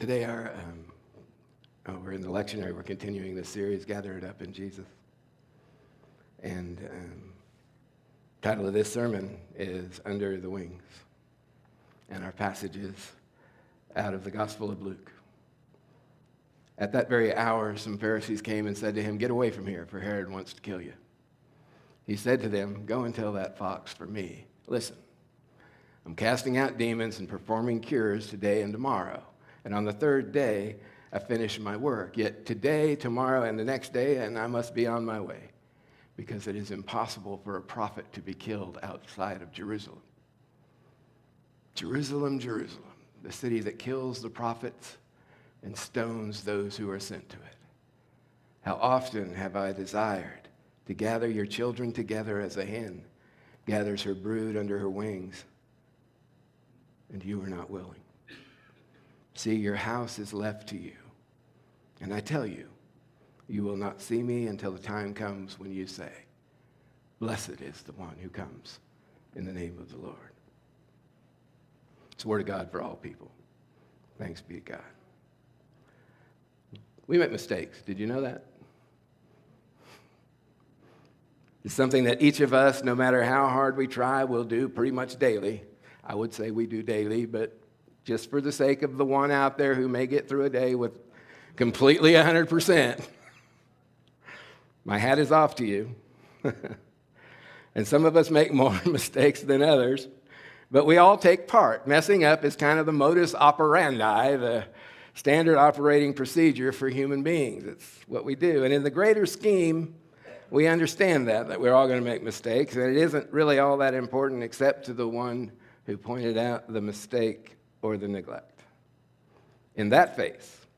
Today, we're in the lectionary. We're continuing this series, Gathered Up in Jesus. And the title of this sermon is Under the Wings. And our passage is out of the Gospel of Luke. At that very hour, some Pharisees came and said to him, "Get away from here, for Herod wants to kill you." He said to them, "Go and tell that fox for me. Listen, I'm casting out demons and performing cures today and tomorrow. And on the third day, I finish my work. Yet today, tomorrow, and the next day, and I must be on my way, because it is impossible for a prophet to be killed outside of Jerusalem. Jerusalem, Jerusalem, the city that kills the prophets and stones those who are sent to it. How often have I desired to gather your children together as a hen gathers her brood under her wings, and you were not willing. See, your house is left to you. And I tell you, you will not see me until the time comes when you say, 'Blessed is the one who comes in the name of the Lord.'" It's the word of God for all people. Thanks be to God. We make mistakes. Did you know that? It's something that each of us, no matter how hard we try, will do pretty much daily. I would say we do daily, but just for the sake of the one out there who may get through a day with completely 100%, my hat is off to you. And some of us make more mistakes than others, but we all take part. Messing up is kind of the modus operandi, the standard operating procedure for human beings. It's what we do. And in the greater scheme, we understand that we're all going to make mistakes, and it isn't really all that important except to the one who pointed out the mistake or the neglect. In that face,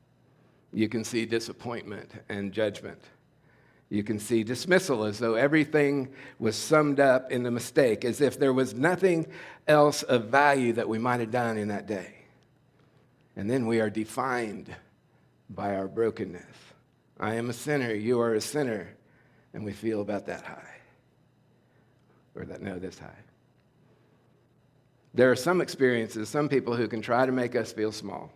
you can see disappointment and judgment. You can see dismissal, as though everything was summed up in the mistake, as if there was nothing else of value that we might have done in that day. And then we are defined by our brokenness. I am a sinner, you are a sinner, and we feel about that high. This high. There are some experiences, some people who can try to make us feel small,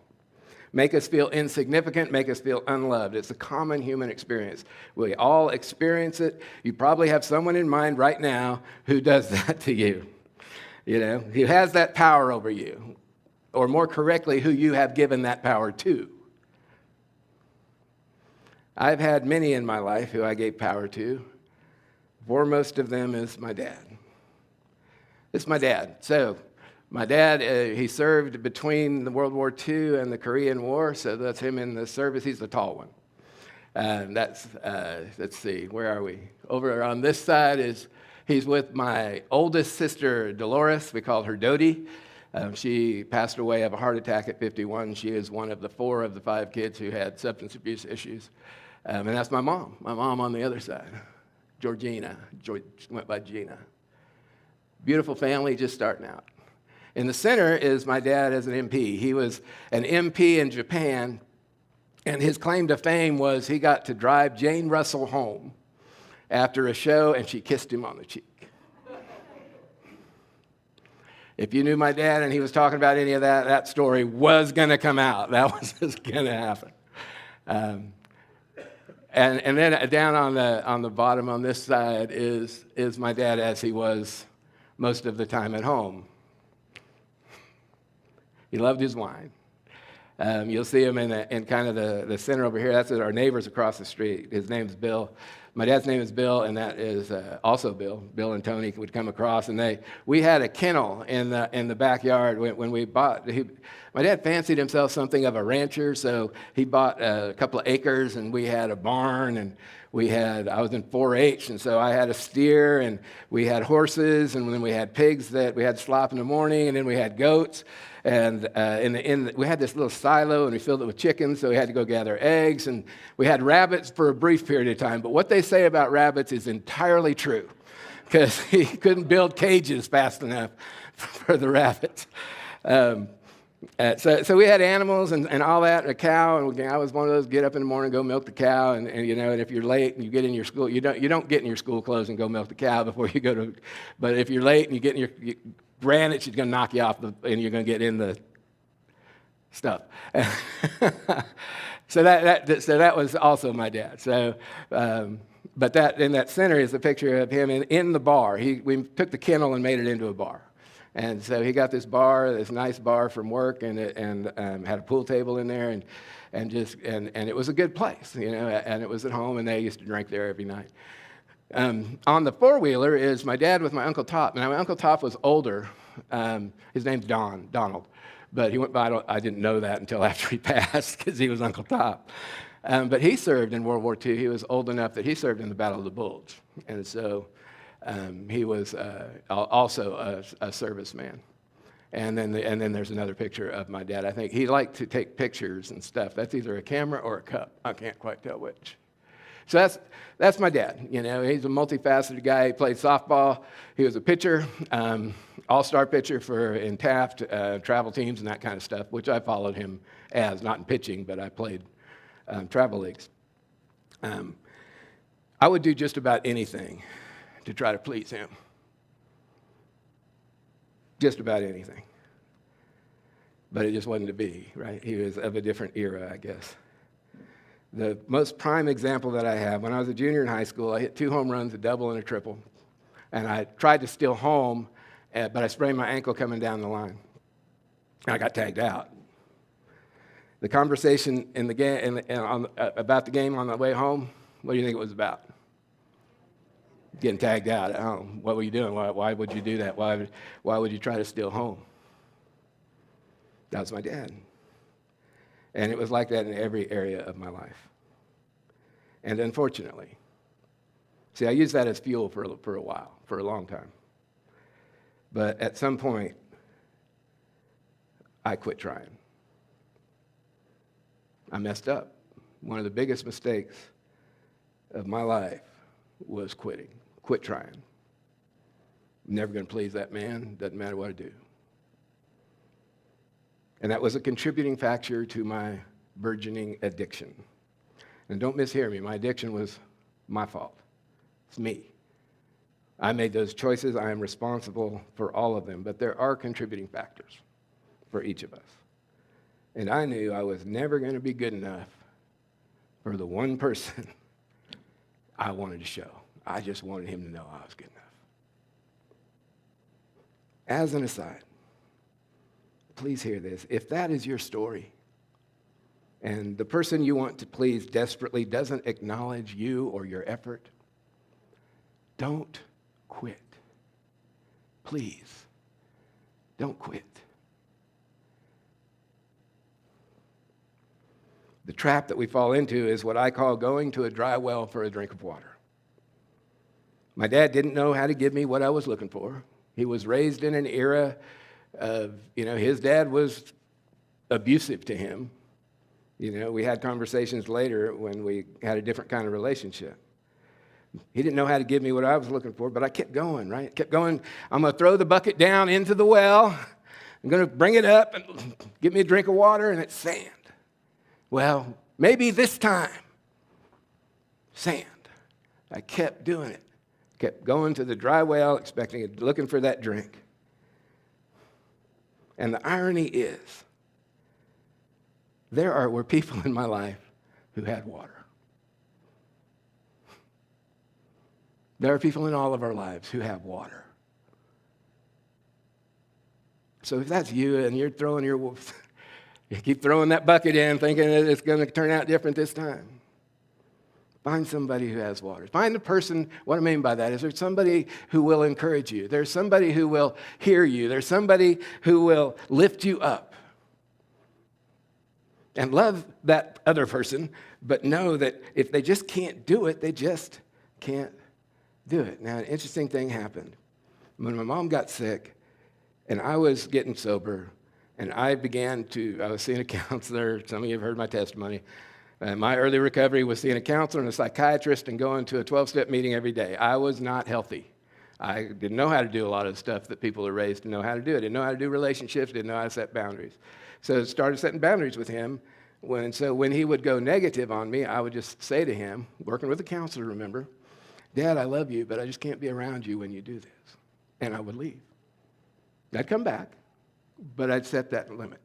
make us feel insignificant, make us feel unloved. It's a common human experience. We all experience it. You probably have someone in mind right now who does that to you, who has that power over you, or more correctly, who you have given that power to. I've had many in my life who I gave power to. Foremost of them is my dad. It's my dad. So, my dad, he served between the World War II and the Korean War, so that's him in the service. He's the tall one. Let's see, where are we? Over on this side he's with my oldest sister, Dolores. We call her Dodie. She passed away of a heart attack at 51. She is one of the 4 of the 5 kids who had substance abuse issues. And that's my mom on the other side, Georgina. She went by Gina. Beautiful family, just starting out. In the center is my dad as an MP. He was an MP in Japan, and his claim to fame was he got to drive Jane Russell home after a show, and she kissed him on the cheek. If you knew my dad and he was talking about any of that, that story was going to come out. That was just going to happen. And then down on the bottom on this side is my dad as he was most of the time at home. He loved his wine. You'll see him in kind of the center over here. That's our neighbors across the street. His name's Bill. My dad's name is Bill, and that is also Bill. Bill and Tony would come across, and we had a kennel in the backyard when we bought. My dad fancied himself something of a rancher, so he bought a couple of acres, and we had a barn, and I was in 4-H, and so I had a steer, and we had horses, and then we had pigs that we had slop in the morning, and then we had goats. And we had this little silo, and we filled it with chickens, so we had to go gather eggs. And we had rabbits for a brief period of time. But what they say about rabbits is entirely true, because he couldn't build cages fast enough for the rabbits. So we had animals and all that, and a cow. And I was one of those get up in the morning, go milk the cow. And if you're late and you get in your school, you don't get in your school clothes and go milk the cow before you go to. But if you're late and you get in your granted, she's going to knock you off, and you're going to get in the stuff. So that was also my dad. So, but that in that center is a picture of him in the bar. We took the kennel and made it into a bar. And so he got this nice bar from work, and had a pool table in there, and it was a good place, and it was at home, and they used to drink there every night. On the four-wheeler is my dad with my Uncle Top. Now, my Uncle Top was older. His name's Donald, but he went by, I didn't know that until after he passed, because he was Uncle Top. But he served in World War II. He was old enough that he served in the Battle of the Bulge. And so he was also a serviceman. And then there's another picture of my dad. I think he liked to take pictures and stuff. That's either a camera or a cup. I can't quite tell which. So that's my dad. He's a multifaceted guy. He played softball. He was a pitcher, all-star pitcher in Taft, travel teams and that kind of stuff, which I followed him as, not in pitching, but I played travel leagues. I would do just about anything to try to please him. Just about anything. But it just wasn't to be, right? He was of a different era, I guess. The most prime example that I have, when I was a junior in high school, I hit 2 home runs, a double and a triple. And I tried to steal home, but I sprained my ankle coming down the line. And I got tagged out. The conversation in the game, about the game on the way home, what do you think it was about? Getting tagged out. Oh, what were you doing? Why would you do that? Why would you try to steal home? That was my dad. And it was like that in every area of my life. And unfortunately, see, I used that as fuel for a while, for a long time. But at some point, I quit trying. I messed up. One of the biggest mistakes of my life was quitting. Quit trying. I'm never going to please that man. Doesn't matter what I do. And that was a contributing factor to my burgeoning addiction. And don't mishear me. My addiction was my fault. It's me. I made those choices. I am responsible for all of them. But there are contributing factors for each of us. And I knew I was never going to be good enough for the one person I wanted to show. I just wanted him to know I was good enough. As an aside, please hear this. If that is your story, and the person you want to please desperately doesn't acknowledge you or your effort, don't quit. Please, don't quit. The trap that we fall into is what I call going to a dry well for a drink of water. My dad didn't know how to give me what I was looking for. He was raised in an era of, his dad was abusive to him. We had conversations later when we had a different kind of relationship. He didn't know how to give me what I was looking for, but I kept going, right? Kept going. I'm going to throw the bucket down into the well. I'm going to bring it up and give me a drink of water, and it's sand. Well, maybe this time, sand. I kept doing it. Kept going to the dry well, expecting it, looking for that drink. And the irony is, there were people in my life who had water. There are people in all of our lives who have water. So if that's you and you're throwing you keep throwing that bucket in thinking that it's going to turn out different this time, find somebody who has water. Find the person. What I mean by that is there's somebody who will encourage you. There's somebody who will hear you. There's somebody who will lift you up. And love that other person, but know that if they just can't do it, they just can't do it. Now, an interesting thing happened. When my mom got sick and I was getting sober, and I was seeing a counselor. Some of you have heard my testimony. My early recovery was seeing a counselor and a psychiatrist and going to a 12-step meeting every day. I was not healthy. I didn't know how to do a lot of the stuff that people are raised to know how to do. I didn't know how to do relationships, didn't know how to set boundaries. So I started setting boundaries with him. So when he would go negative on me, I would just say to him, working with a counselor, remember, Dad, I love you, but I just can't be around you when you do this. And I would leave. I'd come back, but I'd set that limit.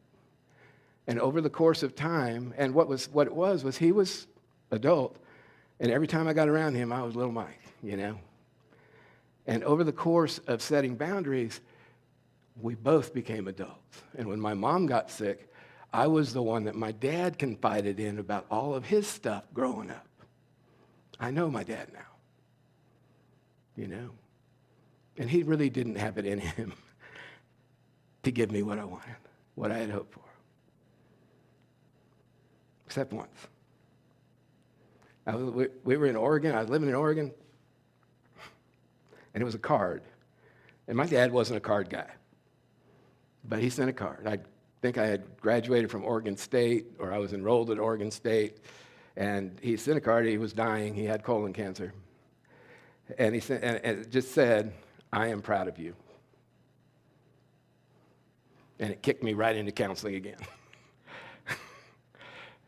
And over the course of time, and what it was he was adult, and every time I got around him, I was little Mike, you know. And over the course of setting boundaries, we both became adults. And when my mom got sick, I was the one that my dad confided in about all of his stuff growing up. I know my dad now, you know. And he really didn't have it in him to give me what I wanted, what I had hoped for. Except once. We were in Oregon. I was living in Oregon. And it was a card. And my dad wasn't a card guy. But he sent a card. I think I had graduated from Oregon State, or I was enrolled at Oregon State. And he sent a card. He was dying. He had colon cancer. And he sent, and it just said, "I am proud of you." And it kicked me right into counseling again.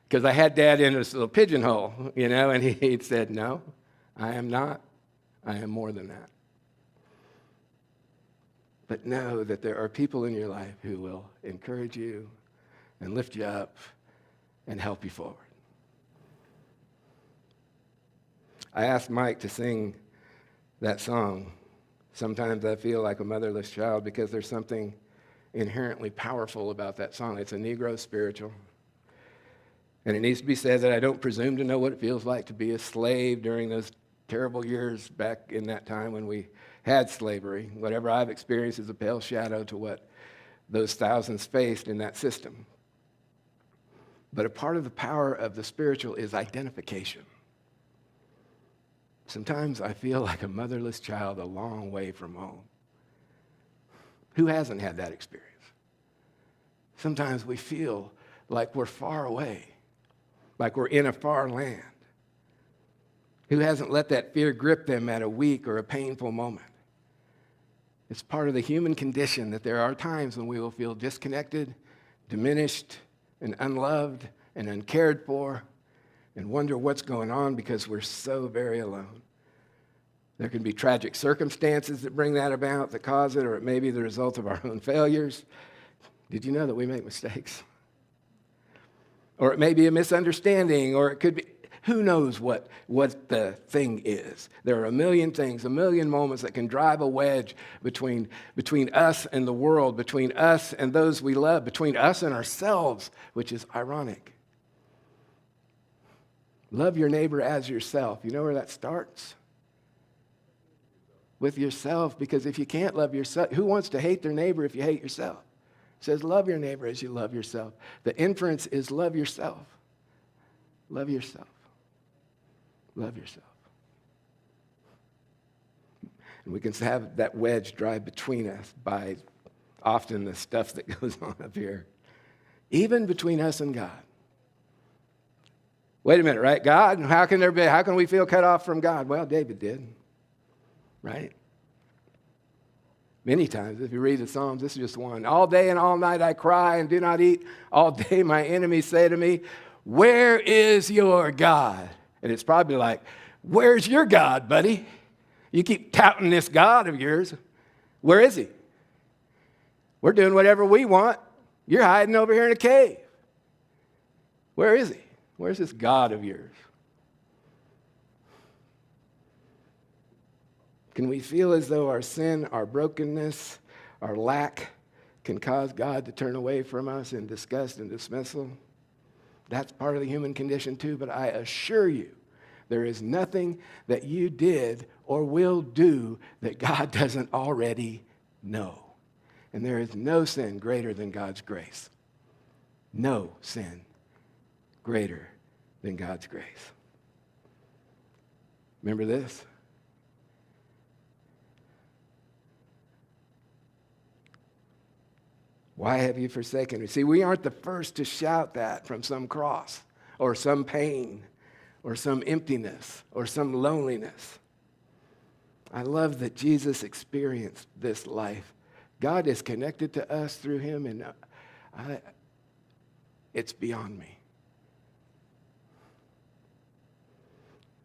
Because I had Dad in this little pigeonhole, you know, and he'd said, "No, I am not. I am more than that." But know that there are people in your life who will encourage you and lift you up and help you forward. I asked Mike to sing that song, "Sometimes I Feel Like a Motherless Child," because there's something inherently powerful about that song. It's a Negro spiritual. And it needs to be said that I don't presume to know what it feels like to be a slave during those terrible years back in that time when we had slavery. Whatever I've experienced is a pale shadow to what those thousands faced in that system. But a part of the power of the spiritual is identification. Sometimes I feel like a motherless child a long way from home. Who hasn't had that experience? Sometimes we feel like we're far away, like we're in a far land. Who hasn't let that fear grip them at a weak or a painful moment? It's part of the human condition that there are times when we will feel disconnected, diminished, and unloved, and uncared for, and wonder what's going on because we're so very alone. There can be tragic circumstances that bring that about, that cause it, or it may be the result of our own failures. Did you know that we make mistakes? Or it may be a misunderstanding, or it could be, who knows what the thing is. There are a million things, a million moments that can drive a wedge between us and the world, between us and those we love, between us and ourselves, which is ironic. Love your neighbor as yourself. You know where that starts? With yourself, because if you can't love yourself, who wants to hate their neighbor if you hate yourself? It says love your neighbor as you love yourself. The inference is love yourself. Love yourself. Love yourself. And we can have that wedge drive between us by often the stuff that goes on up here. Even between us and God. Wait a minute, right? God, how can we feel cut off from God? Well, David did. Right? Many times, if you read the Psalms, this is just one. All day and all night I cry and do not eat. All day my enemies say to me, "Where is your God?" And it's probably like, "Where's your God, buddy? You keep touting this God of yours. Where is he? We're doing whatever we want. You're hiding over here in a cave. Where is he? Where's this God of yours?" Can we feel as though our sin, our brokenness, our lack can cause God to turn away from us in disgust and dismissal? That's part of the human condition too, but I assure you, there is nothing that you did or will do that God doesn't already know. And there is no sin greater than God's grace. No sin greater than God's grace. Remember this? Why have you forsaken me? See, we aren't the first to shout that from some cross or some pain or some emptiness or some loneliness. I love that Jesus experienced this life. God is connected to us through him, and it's beyond me.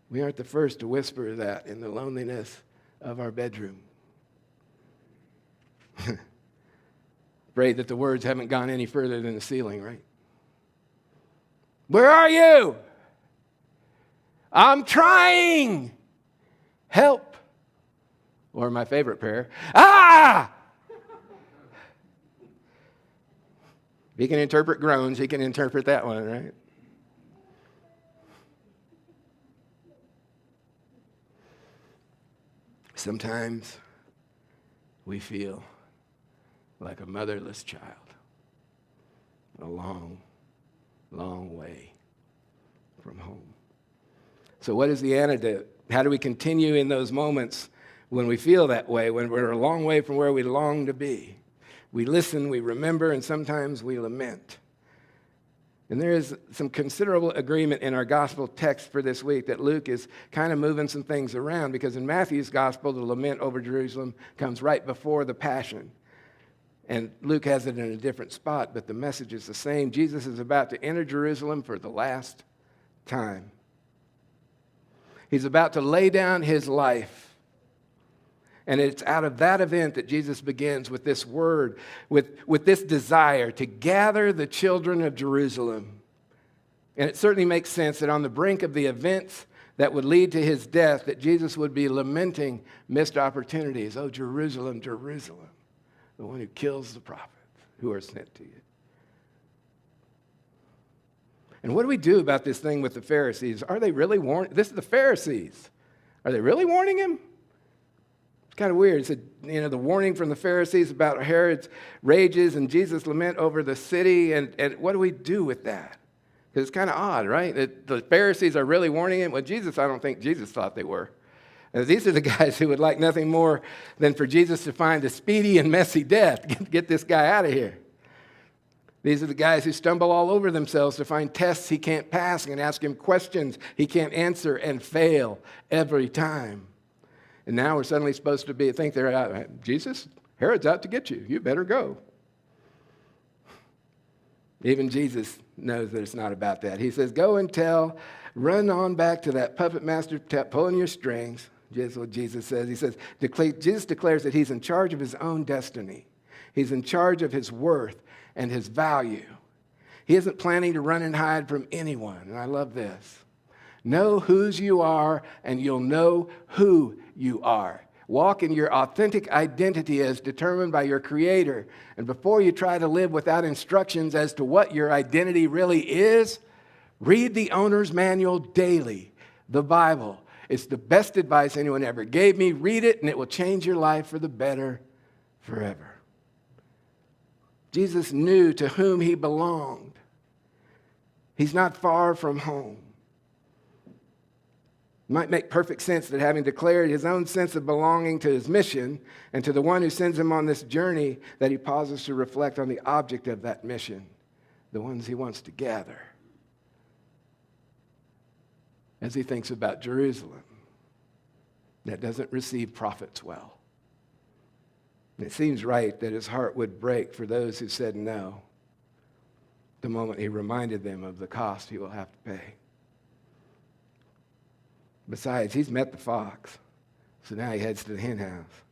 We aren't the first to whisper that in the loneliness of our bedroom. Pray that the words haven't gone any further than the ceiling, right? Where are you? I'm trying. Help. Or my favorite prayer, ah! If he can interpret groans, he can interpret that one, right? Sometimes we feel like a motherless child, a long, long way from home. So what is the antidote? How do we continue in those moments when we feel that way, when we're a long way from where we long to be? We listen, we remember, and sometimes we lament. And there is some considerable agreement in our gospel text for this week that Luke is kind of moving some things around, because in Matthew's gospel, the lament over Jerusalem comes right before the passion. And Luke has it in a different spot, but the message is the same. Jesus is about to enter Jerusalem for the last time. He's about to lay down his life. And it's out of that event that Jesus begins with this word, with this desire to gather the children of Jerusalem. And it certainly makes sense that on the brink of the events that would lead to his death, that Jesus would be lamenting missed opportunities. Oh, Jerusalem, Jerusalem, the one who kills the prophets who are sent to you. And what do we do about this thing with the Pharisees? Are they really warning? This is the Pharisees. Are they really warning him? It's kind of weird. It said, the warning from the Pharisees about Herod's rages and Jesus' lament over the city. And what do we do with that? Because it's kind of odd, right? That the Pharisees are really warning him. Well, Jesus, I don't think Jesus thought they were. And these are the guys who would like nothing more than for Jesus to find a speedy and messy death. Get this guy out of here. These are the guys who stumble all over themselves to find tests he can't pass and ask him questions he can't answer and fail every time. And now we're suddenly supposed to think they're out. Jesus, Herod's out to get you. You better go. Even Jesus knows that it's not about that. He says, go and run on back to that puppet master pulling your strings. That's what Jesus says. He says, Jesus declares that he's in charge of his own destiny. He's in charge of his worth and his value. He isn't planning to run and hide from anyone. And I love this. Know whose you are, and you'll know who you are. Walk in your authentic identity as determined by your Creator. And before you try to live without instructions as to what your identity really is, read the owner's manual daily, the Bible. It's the best advice anyone ever gave me. Read it, and it will change your life for the better forever. Jesus knew to whom he belonged. He's not far from home. It might make perfect sense that having declared his own sense of belonging to his mission and to the one who sends him on this journey, that he pauses to reflect on the object of that mission, the ones he wants to gather, as he thinks about Jerusalem that doesn't receive prophets well. And it seems right that his heart would break for those who said no the moment he reminded them of the cost he will have to pay. Besides, he's met the fox, so now he heads to the hen house.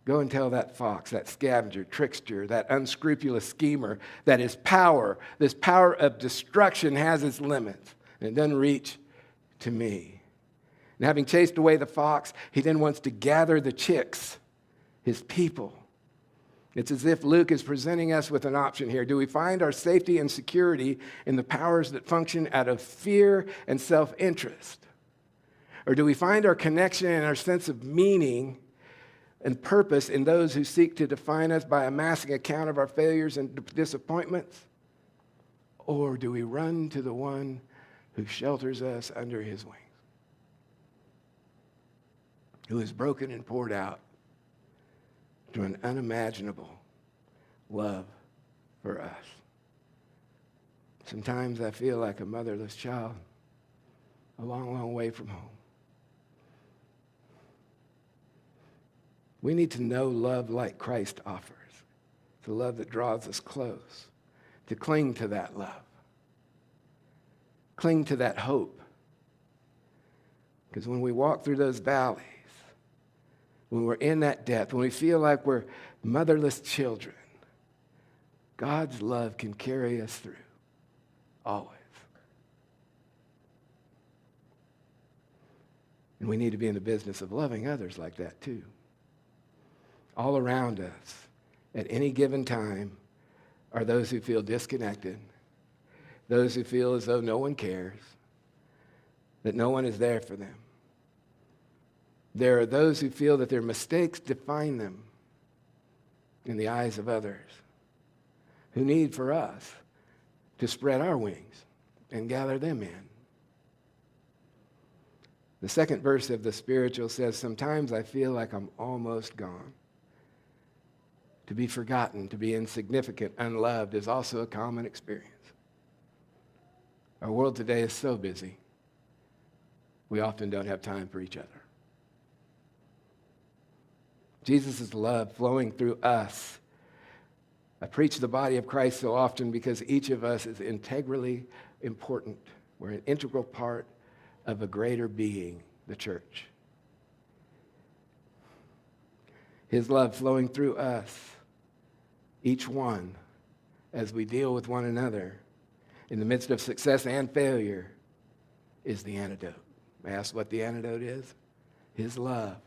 Go and tell that fox, that scavenger, trickster, that unscrupulous schemer, that his power, this power of destruction, has its limits, and it doesn't reach to me. And having chased away the fox, he then wants to gather the chicks, his people. It's as if Luke is presenting us with an option here. Do we find our safety and security in the powers that function out of fear and self-interest? Or do we find our connection and our sense of meaning and purpose in those who seek to define us by amassing a count of our failures and disappointments? Or do we run to the one who shelters us under his wings, who is broken and poured out to an unimaginable love for us? Sometimes I feel like a motherless child, a long, long way from home. We need to know love like Christ offers, the love that draws us close, to cling to that love, cling to that hope. Because when we walk through those valleys, when we're in that depth, when we feel like we're motherless children, God's love can carry us through, always. And we need to be in the business of loving others like that too. All around us, at any given time, are those who feel disconnected, those who feel as though no one cares, that no one is there for them. There are those who feel that their mistakes define them in the eyes of others, who need for us to spread our wings and gather them in. The second verse of the spiritual says, sometimes I feel like I'm almost gone. To be forgotten, to be insignificant, unloved is also a common experience. Our world today is so busy, we often don't have time for each other. Jesus' love flowing through us. I preach the body of Christ so often because each of us is integrally important. We're an integral part of a greater being, the church. His love flowing through us, each one, as we deal with one another in the midst of success and failure, is the antidote. Ask what the antidote is? His love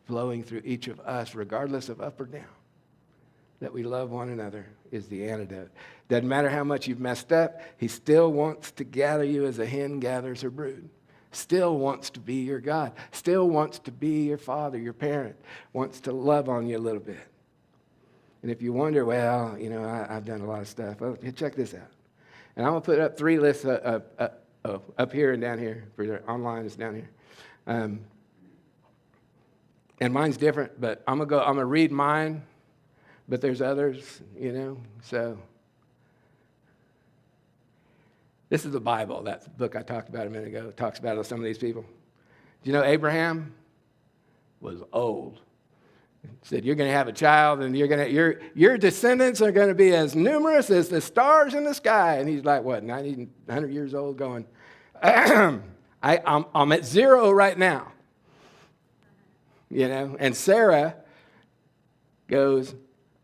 flowing through each of us, regardless of up or down, that we love one another is the antidote. Doesn't matter how much you've messed up, he still wants to gather you as a hen gathers her brood. Still wants to be your God. Still wants to be your father, your parent. Wants to love on you a little bit. And if you wonder, well, I've done a lot of stuff. Well, check this out. And I'm going to put up 3 lists up here and down here. For your online, it's down here. And mine's different, but I'm going to read mine, but there's others, so. This is the Bible, that book I talked about a minute ago. It talks about some of these people. Do you know Abraham was old? He said, you're going to have a child, and your descendants are going to be as numerous as the stars in the sky. And he's like, 90, 100 years old, going, I'm at 0 right now. And Sarah goes,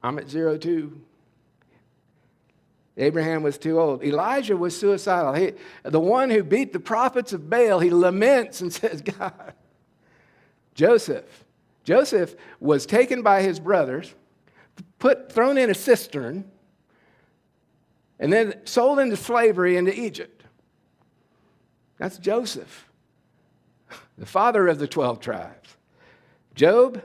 I'm at 0 too. Abraham was too old. Elijah was suicidal. The one who beat the prophets of Baal, he laments and says, God. Joseph was taken by his brothers, thrown in a cistern, and then sold into slavery into Egypt. That's Joseph, the father of the 12 tribes. Job,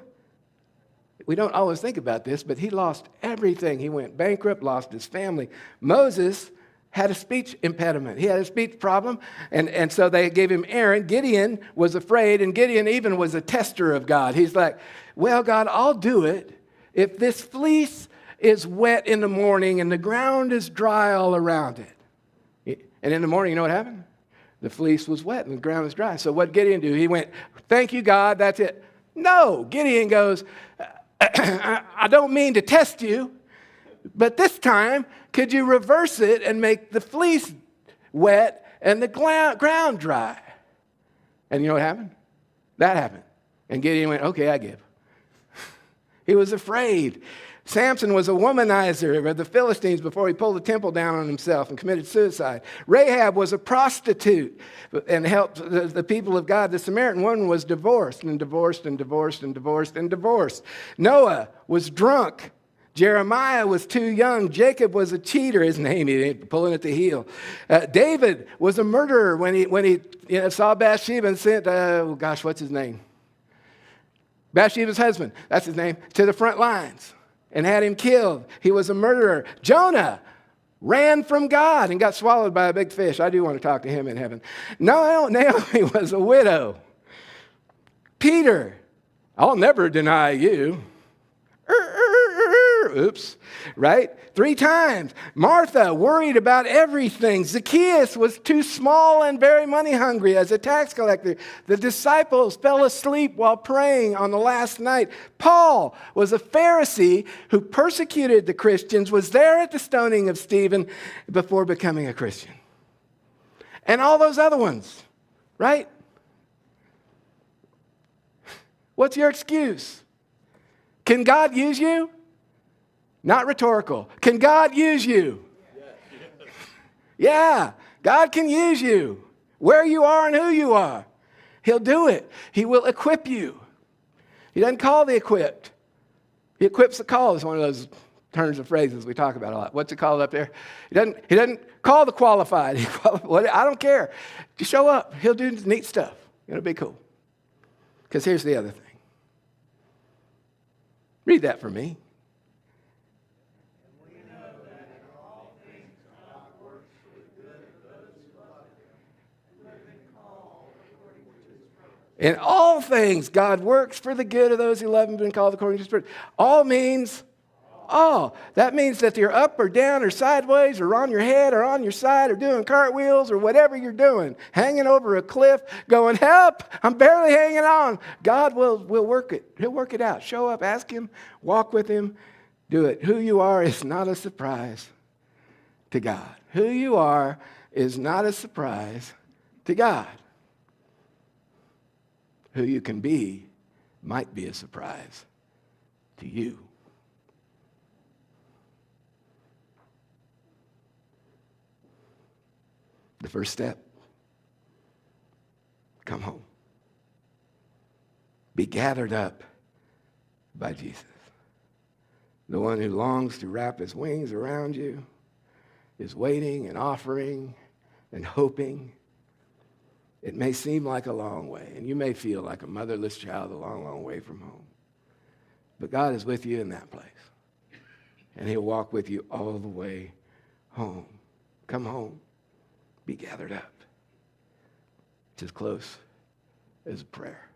we don't always think about this, but he lost everything. He went bankrupt, lost his family. Moses had a speech impediment. He had a speech problem, and so they gave him Aaron. Gideon was afraid, and Gideon even was a tester of God. He's like, well, God, I'll do it if this fleece is wet in the morning and the ground is dry all around it. And in the morning, you know what happened? The fleece was wet and the ground was dry. So what did Gideon do? He went, thank you, God, that's it. No, Gideon goes, I don't mean to test you, but this time, could you reverse it and make the fleece wet and the ground dry? And you know what happened? That happened. And Gideon went, okay, I give. He was afraid. Samson was a womanizer of the Philistines before he pulled the temple down on himself and committed suicide. Rahab was a prostitute and helped the people of God. The Samaritan woman was divorced and divorced and divorced and divorced and divorced. Noah was drunk. Jeremiah was too young. Jacob was a cheater. His name, he pulling at the heel. David was a murderer when he saw Bathsheba and sent, what's his name? Bathsheba's husband, that's his name, to the front lines and had him killed. He was a murderer. Jonah ran from God and got swallowed by a big fish. I do want to talk to him in heaven. Naomi was a widow. Peter, I'll never deny you. Oops, right? 3 times. Martha worried about everything. Zacchaeus was too small and very money hungry as a tax collector. The disciples fell asleep while praying on the last night. Paul was a Pharisee who persecuted the Christians, was there at the stoning of Stephen before becoming a Christian. And all those other ones, right? What's your excuse? Can God use you? Not rhetorical. Can God use you? Yeah, God can use you. Where you are and who you are. He'll do it. He will equip you. He doesn't call the equipped. He equips the called. It's one of those turns of phrases we talk about a lot. What's it called up there? He doesn't call the qualified. I don't care. Just show up. He'll do neat stuff. It'll be cool. Because here's the other thing. Read that for me. In all things, God works for the good of those who love Him and been called according to His Spirit. All means all. That means that you're up or down or sideways or on your head or on your side or doing cartwheels or whatever you're doing, hanging over a cliff, going, help, I'm barely hanging on. God will work it. He'll work it out. Show up, ask Him, walk with Him, do it. Who you are is not a surprise to God. Who you are is not a surprise to God. Who you can be might be a surprise to you. The first step, come home. Be gathered up by Jesus. The one who longs to wrap His wings around you is waiting and offering and hoping. It may seem like a long way, and you may feel like a motherless child a long, long way from home. But God is with you in that place, and He'll walk with you all the way home. Come home. Be gathered up. It's as close as a prayer.